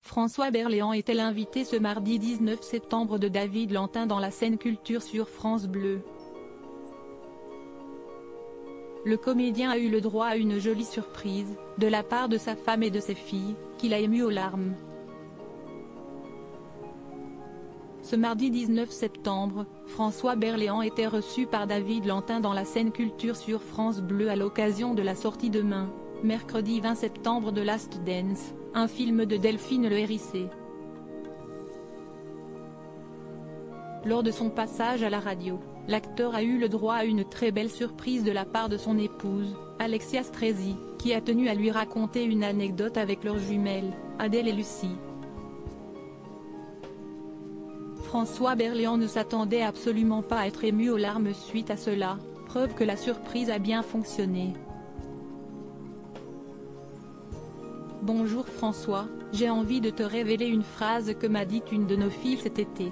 François Berléand était l'invité ce mardi 19 septembre de David Lantin dans la scène culture sur France Bleu. Le comédien a eu le droit à une jolie surprise, de la part de sa femme et de ses filles, qui l'a ému aux larmes. Ce mardi 19 septembre, François Berléand était reçu par David Lantin dans la scène culture sur France Bleu à l'occasion de la sortie demain, mercredi 20 septembre de Last Dance, un film de Delphine Le Hérissé. Lors de son passage à la radio, l'acteur a eu le droit à une très belle surprise de la part de son épouse, Alexia Strezzi, qui a tenu à lui raconter une anecdote avec leurs jumelles, Adèle et Lucie. François Berléand ne s'attendait absolument pas à être ému aux larmes suite à cela, preuve que la surprise a bien fonctionné. Bonjour François, j'ai envie de te révéler une phrase que m'a dite une de nos filles cet été.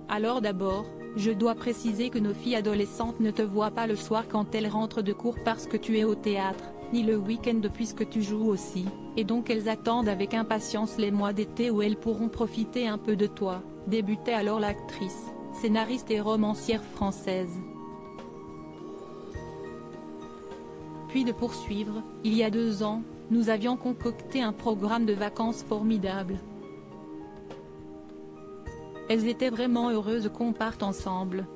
Alors d'abord, je dois préciser que nos filles adolescentes ne te voient pas le soir quand elles rentrent de cours parce que tu es au théâtre, ni le week-end puisque tu joues aussi, et donc elles attendent avec impatience les mois d'été où elles pourront profiter un peu de toi, débutait alors l'actrice, scénariste et romancière française. Puis de poursuivre, il y a 2 ans, nous avions concocté un programme de vacances formidable. Elles étaient vraiment heureuses qu'on parte ensemble.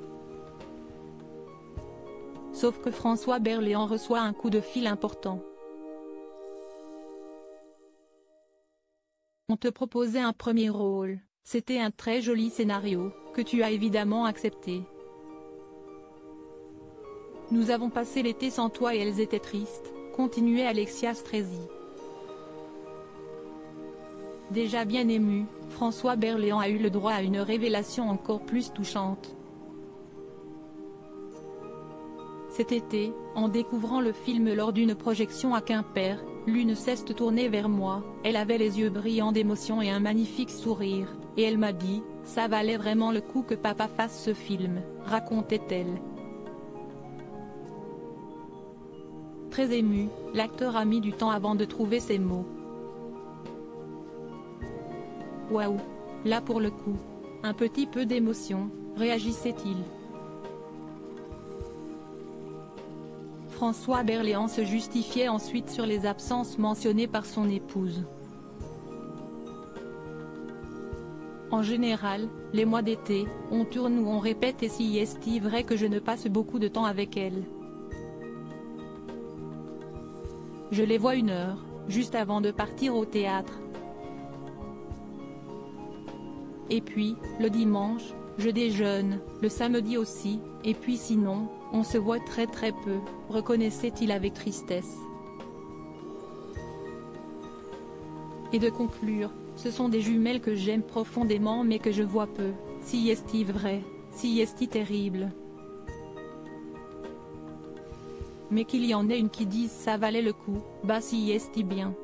Sauf que François Berléand reçoit un coup de fil important. On te proposait un premier rôle, c'était un très joli scénario, que tu as évidemment accepté. Nous avons passé l'été sans toi et elles étaient tristes, continuait Alexia Strezzi. Déjà bien ému, François Berléand a eu le droit à une révélation encore plus touchante. Cet été, en découvrant le film lors d'une projection à Quimper, l'une s'est tournée vers moi, elle avait les yeux brillants d'émotion et un magnifique sourire, et elle m'a dit « Ça valait vraiment le coup que papa fasse ce film », racontait-elle. Très ému, l'acteur a mis du temps avant de trouver ses mots. Waouh! Là pour le coup. Un petit peu d'émotion, réagissait-il. François Berléand se justifiait ensuite sur les absences mentionnées par son épouse. En général, les mois d'été, on tourne ou on répète et si est vrai que je ne passe beaucoup de temps avec elle. Je les vois 1 heure, juste avant de partir au théâtre. Et puis, le dimanche, je déjeune, le samedi aussi, et puis sinon, on se voit très peu, reconnaissait-il avec tristesse. Et de conclure, ce sont des jumelles que j'aime profondément mais que je vois peu, si est-il vrai, si est-il terrible. Mais qu'il y en ait une qui dise ça valait le coup, bah si est-il bien.